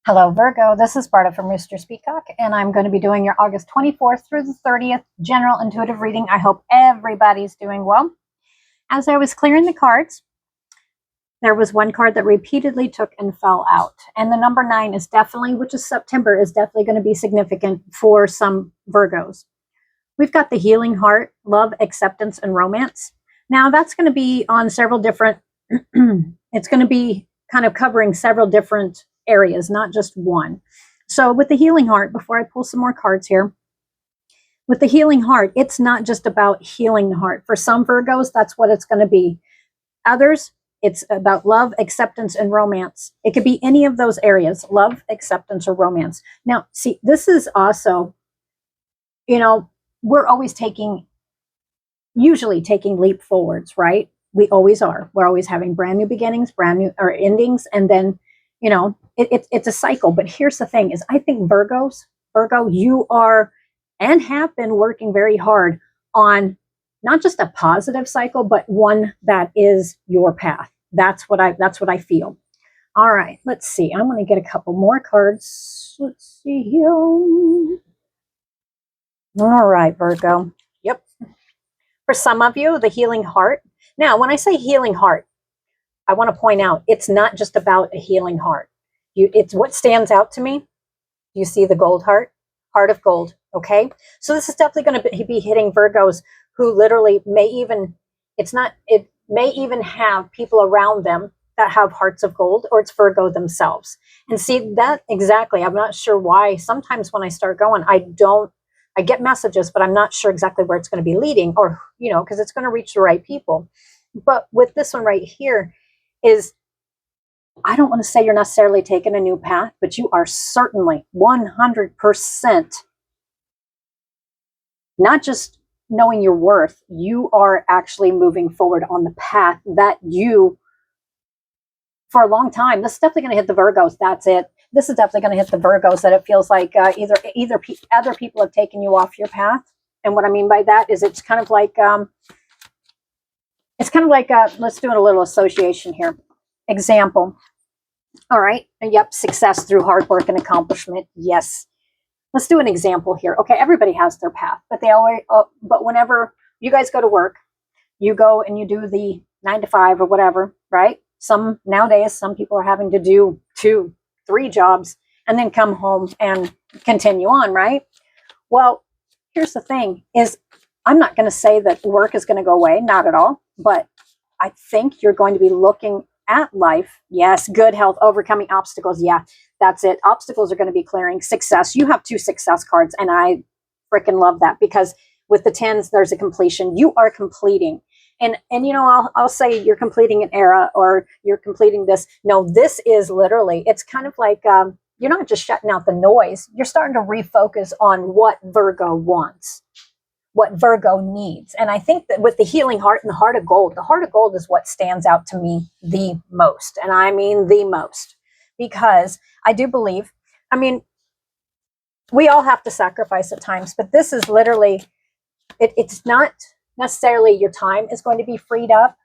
Hello, Virgo. This is Barta from Roosters, Peacock, and I'm going to be doing your August 24th through the 30th general intuitive reading. I hope everybody's doing well. As I was clearing the cards, there was one card that repeatedly took and fell out. And the number 9 is definitely, which is September, is definitely going to be significant for some Virgos. We've got the healing heart, love, acceptance, and romance. Now, that's going to be on several different, it's going to be kind of covering several different areas, not just one. So with the healing heart, before I pull some more cards here, with the healing heart, it's not just about healing the heart. For some Virgos, that's what it's going to be. Others, it's about love, acceptance, and romance. It could be any of those areas, love, acceptance, or romance. Now, see, this is also, we're always usually taking leap forwards, right? We always are. We're always having brand new beginnings, brand new or endings, and then, it's a cycle. But here's the thing: is I think Virgo, you are and have been working very hard on not just a positive cycle, but one that is your path. That's what I feel. All right, let's see. I'm going to get a couple more cards. Let's see here. All right, Virgo. Yep. For some of you, the healing heart. Now, when I say healing heart, I want to point out it's not just about a healing heart. It's what stands out to me. You see the gold heart of gold. Okay. So this is definitely going to be hitting Virgos who literally it may even have people around them that have hearts of gold, or it's Virgo themselves. And see that exactly. I'm not sure why. Sometimes when I start going, I get messages, but I'm not sure exactly where it's going to be leading, or, because it's going to reach the right people. But with this one right here is, I don't want to say you're necessarily taking a new path, but you are certainly 100% not just knowing your worth. You are actually moving forward on the path that you, for a long time, this is definitely going to hit the Virgos. That's it. This is definitely going to hit the Virgos that it feels like either other people have taken you off your path. And what I mean by that is it's kind of like, let's do a little association here. Example. All right. Yep. Success through hard work and accomplishment. Yes. Let's do an example here. Okay. Everybody has their path, but but whenever you guys go to work, you go and you do the 9 to 5 or whatever, right? Nowadays, some people are having to do 2, 3 jobs and then come home and continue on, right? Well, here's the thing is, I'm not going to say that work is going to go away, not at all, but I think you're going to be looking at life. Yes, good health, overcoming obstacles. Yeah, that's it. Obstacles are going to be clearing. Success. You have 2 success cards, and I freaking love that, because with the 10s, there's a completion. You are completing. And I'll say you're completing an era, or you're completing this. No, this is literally, it's kind of like, you're not just shutting out the noise. You're starting to refocus on what Virgo wants, what Virgo needs. And I think that with the healing heart and the heart of gold is what stands out to me the most. And I mean the most, because I do believe, we all have to sacrifice at times, but this is literally, it's not necessarily your time is going to be freed up,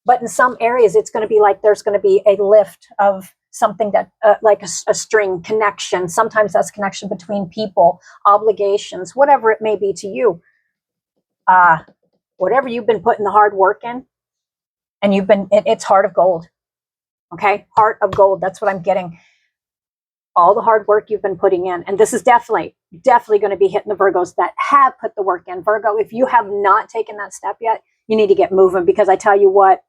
but in some areas it's going to be like there's going to be a lift of something that like a string connection. Sometimes that's connection between people, obligations, whatever it may be to you. Whatever you've been putting the hard work in, and it's heart of gold. Okay. Heart of gold. That's what I'm getting. All the hard work you've been putting in. And this is definitely going to be hitting the Virgos that have put the work in. Virgo, if you have not taken that step yet, you need to get moving, because I tell you what,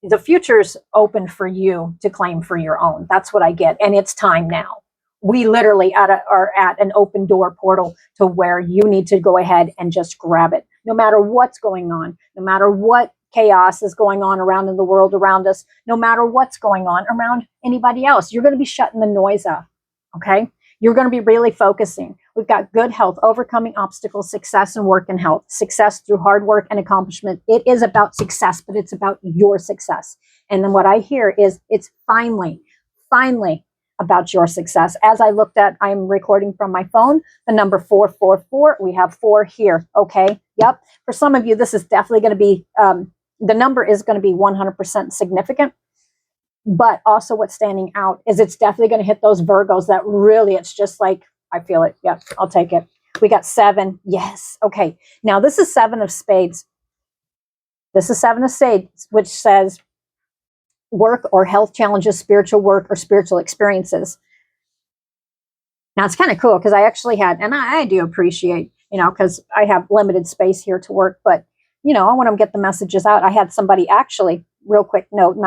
the future's open for you to claim for your own. That's what I get. And it's time now. We literally are at an open door portal to where you need to go ahead and just grab it. No matter what's going on, no matter what chaos is going on around in the world around us, no matter what's going on around anybody else, you're going to be shutting the noise off. Okay. You're going to be really focusing. We've got good health, overcoming obstacles, success and work and health, success through hard work and accomplishment. It is about success, but it's about your success. And then what I hear is it's finally about your success. As I looked at, I'm recording from my phone, the number 444. We have 4 here. Okay. Yep. For some of you, this is definitely going to be, the number is going to be 100% significant. But also what's standing out is it's definitely going to hit those Virgos that really, it's just like, I feel it. Yep, I'll take it. We got 7. Yes. Okay. Now this is 7 of spades. This is 7 of spades, which says work or health challenges, spiritual work or spiritual experiences. Now it's kind of cool because I actually had, and I do appreciate, because I have limited space here to work, but I want to get the messages out. I had somebody actually, real quick note,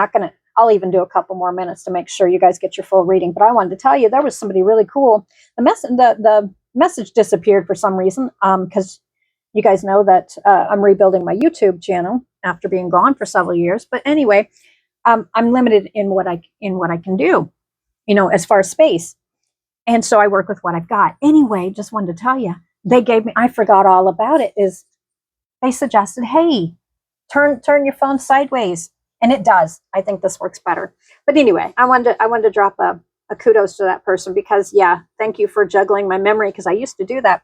I'll even do a couple more minutes to make sure you guys get your full reading, but I wanted to tell you there was somebody really cool. The message disappeared for some reason, because you guys know that I'm rebuilding my YouTube channel after being gone for several years. But anyway, I'm limited in what I can do, as far as space. And so I work with what I've got. Anyway, just wanted to tell you, they gave me, I forgot all about it, is they suggested, hey, turn your phone sideways. And it does. I think this works better. But anyway, I wanted to drop a kudos to that person because, yeah, thank you for juggling my memory because I used to do that.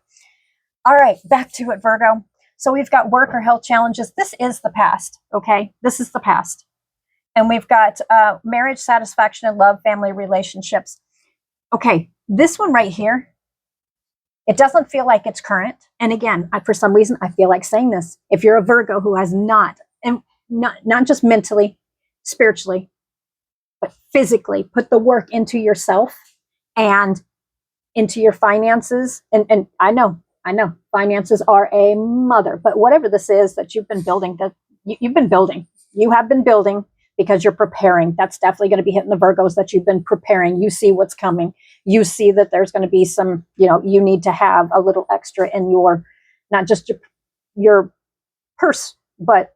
All right, back to it, Virgo. So we've got work or health challenges. This is the past, okay? This is the past. And we've got marriage, satisfaction, and love, family relationships. Okay, this one right here, it doesn't feel like it's current. And again, for some reason, I feel like saying this. If you're a Virgo who has not just mentally, spiritually, but physically put the work into yourself and into your finances, and I know finances are a mother, but whatever this is that you've been building, you have been building because you're preparing. That's definitely going to be hitting the Virgos, that you've been preparing. You see what's coming. You see that there's going to be some, you need to have a little extra in your, not just your purse, but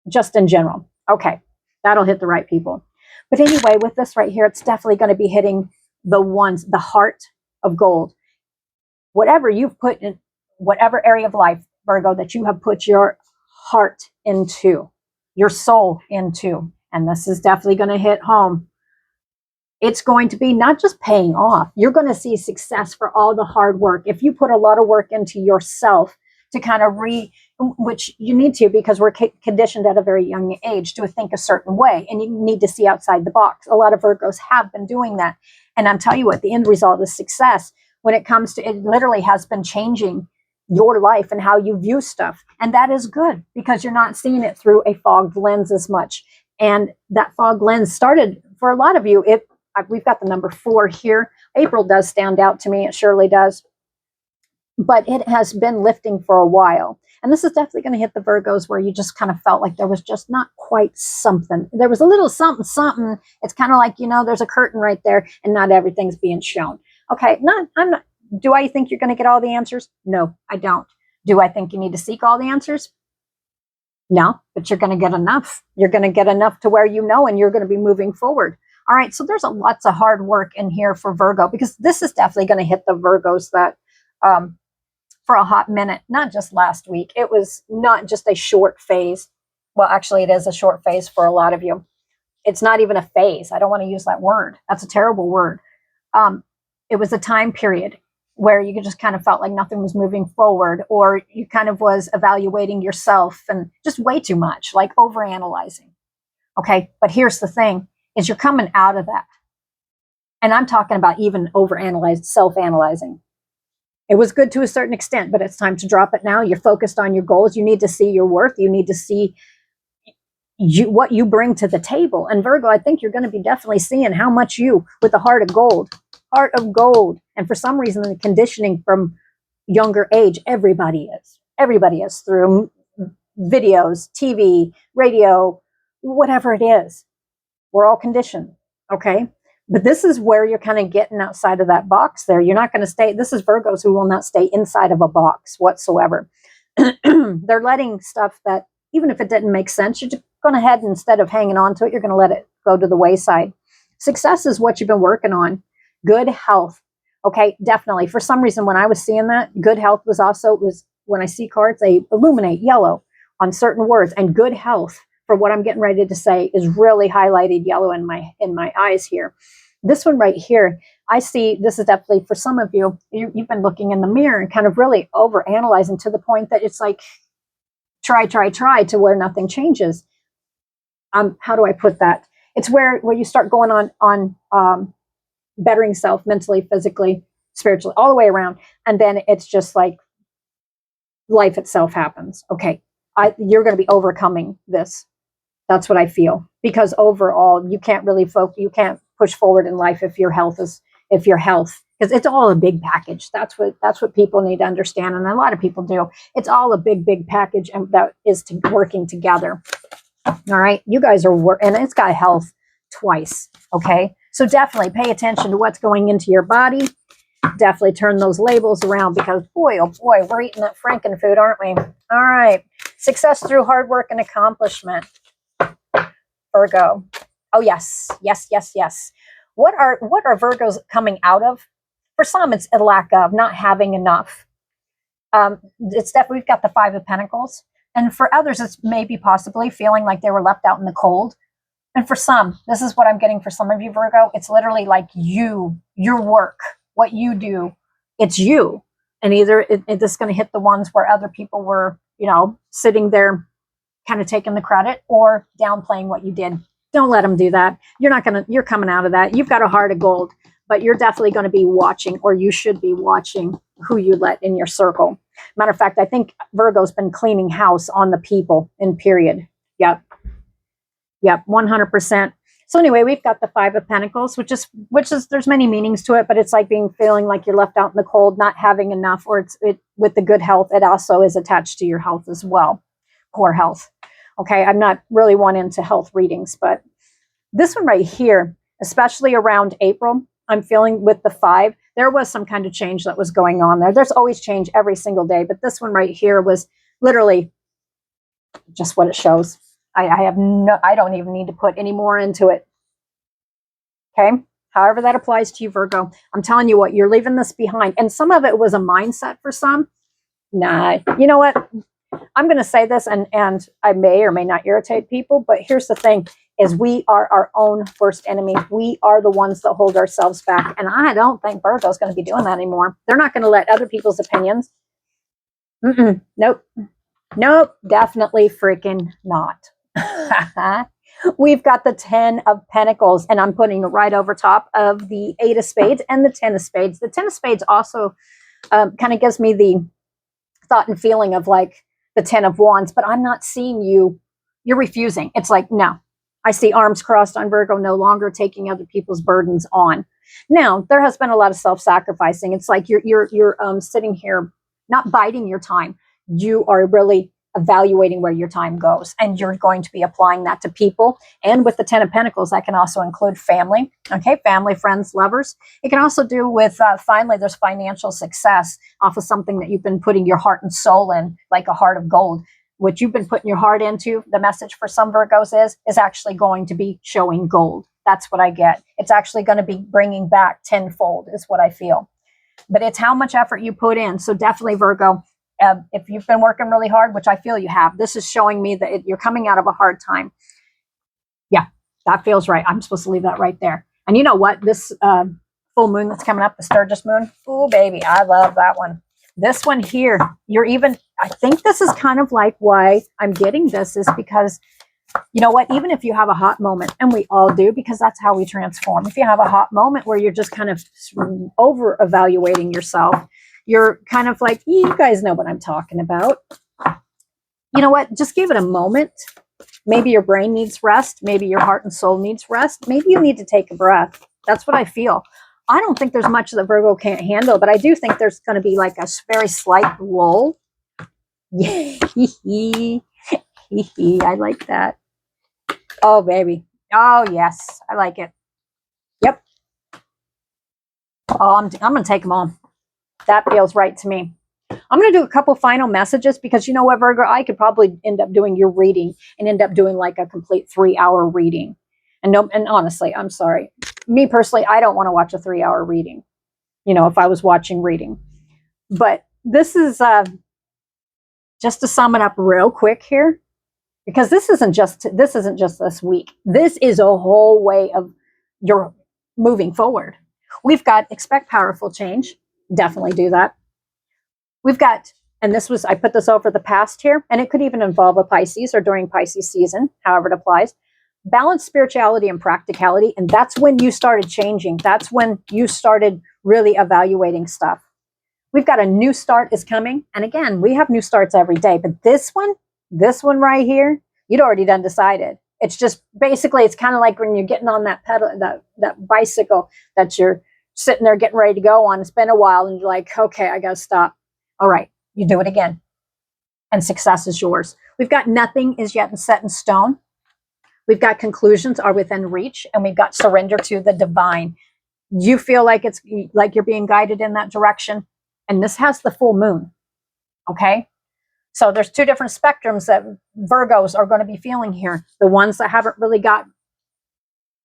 just in general. Okay, that'll hit the right people. But anyway, with this right here, it's definitely going to be hitting the heart of gold. Whatever you've put in, whatever area of life, Virgo, that you have put your heart into, your soul into, and this is definitely going to hit home. It's going to be not just paying off. You're going to see success for all the hard work. If you put a lot of work into yourself to kind of which you need to, because we're conditioned at a very young age to think a certain way, and you need to see outside the box. A lot of Virgos have been doing that. And I'm telling you what, the end result is success when it comes to, it literally has been changing your life and how you view stuff. And that is good because you're not seeing it through a fogged lens as much. And that fog lens started for a lot of you. We've got the number 4 here. April does stand out to me. It surely does. But it has been lifting for a while. And this is definitely going to hit the Virgos where you just kind of felt like there was just not quite something. There was a little something. It's kind of like, there's a curtain right there and not everything's being shown. Okay, I'm not. Do I think you're going to get all the answers? No, I don't. Do I think you need to seek all the answers? No, but you're going to get enough. You're going to get enough to where and you're going to be moving forward. All right, so there's lots of hard work in here for Virgo because this is definitely going to hit the Virgos that for a hot minute, not just last week. It was not just a short phase. Well, actually, it is a short phase for a lot of you. It's not even a phase. I don't want to use that word. That's a terrible word. It was a time period where you just kind of felt like nothing was moving forward, or you kind of was evaluating yourself and just way too much, like overanalyzing. Okay, but here's the thing, is you're coming out of that. And I'm talking about even overanalyzed, self-analyzing. It was good to a certain extent, but it's time to drop it now. You're focused on your goals. You need to see your worth. You need to see what you bring to the table. And Virgo, I think you're going to be definitely seeing how much you, with the heart of gold. And for some reason, the conditioning from younger age, everybody is through videos, TV, radio, whatever it is. We're all conditioned. Okay. But this is where you're kind of getting outside of that box there. You're not going to stay. This is Virgos who will not stay inside of a box whatsoever. They're letting stuff that, even if it didn't make sense, you're just going ahead, instead of hanging on to it, you're going to let it go to the wayside. Success is what you've been working on. Good health. Okay, definitely. For some reason, when I was seeing that, good health was when I see cards, they illuminate yellow on certain words. And good health, for what I'm getting ready to say, is really highlighted yellow in my eyes here. This one right here, I see, this is definitely for some of you, you've been looking in the mirror and kind of really overanalyzing to the point that it's like, try to where nothing changes. How do I put that? It's where you start going on bettering self mentally, physically, spiritually, all the way around. And then it's just like life itself happens. Okay, you're going to be overcoming this. That's what I feel, because overall you can't really you can't push forward in life if your health, because it's all a big package. That's what people need to understand, and a lot of people do. It's all a big package, and that is working together. All right, you guys are and it's got health twice. Okay, so definitely pay attention to what's going into your body. Definitely turn those labels around, because boy, oh boy, we're eating that Franken food, aren't we? All right, success through hard work and accomplishment. Virgo. Oh yes. What are Virgos coming out of? For some, it's a lack of, not having enough. It's definitely, we've got the Five of Pentacles, and for others, it's maybe possibly feeling like they were left out in the cold. And for some, this is what I'm getting for some of you, Virgo. It's literally like your work, what you do. It's you, and either this is going to hit the ones where other people were, sitting there kind of taking the credit or downplaying what you did. Don't let them do that. You're coming out of that. You've got a heart of gold, but you're definitely going to be watching, or you should be watching, who you let in your circle. Matter of fact, I think Virgo's been cleaning house on the people in period. Yep, 100%. So anyway, we've got the Five of Pentacles, which is there's many meanings to it, but it's like feeling like you're left out in the cold, not having enough, or with the good health, it also is attached to your health as well. Poor health. Okay, I'm not really one into health readings, but this one right here, especially around April, I'm feeling with the 5, there was some kind of change that was going on there. There's always change every single day, but this one right here was literally just what it shows. I don't even need to put any more into it. Okay, however that applies to you, Virgo. I'm telling you what, you're leaving this behind. And some of it was a mindset for some. Nah, you know what? I'm going to say this, and I may or may not irritate people, but here's the thing, is we are our own worst enemy. We are the ones that hold ourselves back. And I don't think Virgo's going to be doing that anymore. They're not going to let other people's opinions. Nope, definitely freaking not. We've got the 10 of Pentacles, and I'm putting it right over top of the 8 of Spades and the 10 of Spades. The 10 of Spades also kind of gives me the thought and feeling of like the 10 of Wands, but I'm not seeing you're refusing. It's like, no, I see arms crossed on Virgo, no longer taking other people's burdens on. Now, there has been a lot of self-sacrificing. It's like you're sitting here, not biding your time. You are really evaluating where your time goes, and you're going to be applying that to people. And with the 10 of Pentacles, that can also include family. Okay, family, friends, lovers. It can also do with finally there's financial success off of something that you've been putting your heart and soul in, like a heart of gold. What you've been putting your heart into, the message for some Virgos is actually going to be showing gold. That's what I get. It's actually going to be bringing back tenfold is what I feel. But it's how much effort you put in. So definitely, Virgo, if you've been working really hard, which I feel you have, this is showing me that you're coming out of a hard time. Yeah, that feels right. I'm supposed to leave that right there. And you know what? This full moon that's coming up, the Sturgis moon, oh, baby, I love that one. This one here, I think this is kind of like why I'm getting this is because, you know what, even if you have a hot moment, and we all do, because that's how we transform. If you have a hot moment where you're just kind of over-evaluating yourself, you're kind of like, you guys know what I'm talking about. You know what? Just give it a moment. Maybe your brain needs rest. Maybe your heart and soul needs rest. Maybe you need to take a breath. That's what I feel. I don't think there's much that Virgo can't handle, but I do think there's going to be like a very slight lull. I like that. Oh, baby. Oh, yes. I like it. Yep. Oh, I'm going to take them all. That feels right to me. I'm going to do a couple final messages because you know what, Virgo, I could probably end up doing your reading and end up doing like a complete 3-hour reading. And honestly, I'm sorry. Me personally, I don't want to watch a 3-hour reading, you know, if I was watching reading. But this is just to sum it up real quick here, because this isn't just this week. This is a whole way of your moving forward. We've got expect powerful change. Definitely do that. We've got, and I put this over the past here, and it could even involve a Pisces or during Pisces season, however it applies. balance spirituality and practicality. And that's when you started changing. That's when you started really evaluating stuff. We've got a new start is coming. And again, we have new starts every day. But this one right here, you'd already done decided. It's just basically, it's kind of like when you're getting on that pedal, that bicycle that you're sitting there getting ready to go on. It's been a while and you're like, okay, I got to stop. All right, you do it again. And success is yours. We've got nothing is yet set in stone. We've got conclusions are within reach, and we've got surrender to the divine. You feel like it's like you're being guided in that direction. And this has the full moon. Okay. So there's two different spectrums that Virgos are going to be feeling here. The ones that haven't really got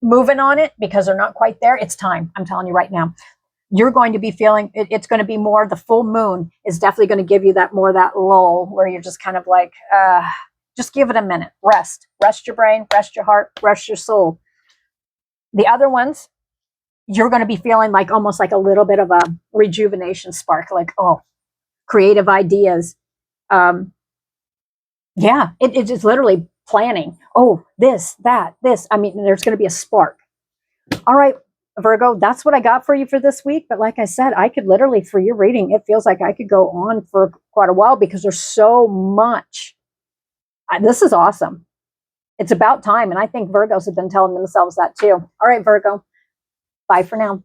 moving on it because they're not quite there. It's time. I'm telling you right now. You're going to be feeling it's going to be more. The full moon is definitely going to give you that lull where you're just kind of like, just give it a minute. Rest your brain, rest your heart, rest your soul. The other ones, you're going to be feeling like almost like a little bit of a rejuvenation spark, like, oh, creative ideas. Yeah, it's just literally planning. Oh, this, that, this. I mean, there's going to be a spark. All right, Virgo, that's what I got for you for this week. But like I said, I could literally, for your reading, it feels like I could go on for quite a while because there's so much. This is awesome. It's about time. And I think Virgos have been telling themselves that too. All right, Virgo, bye for now.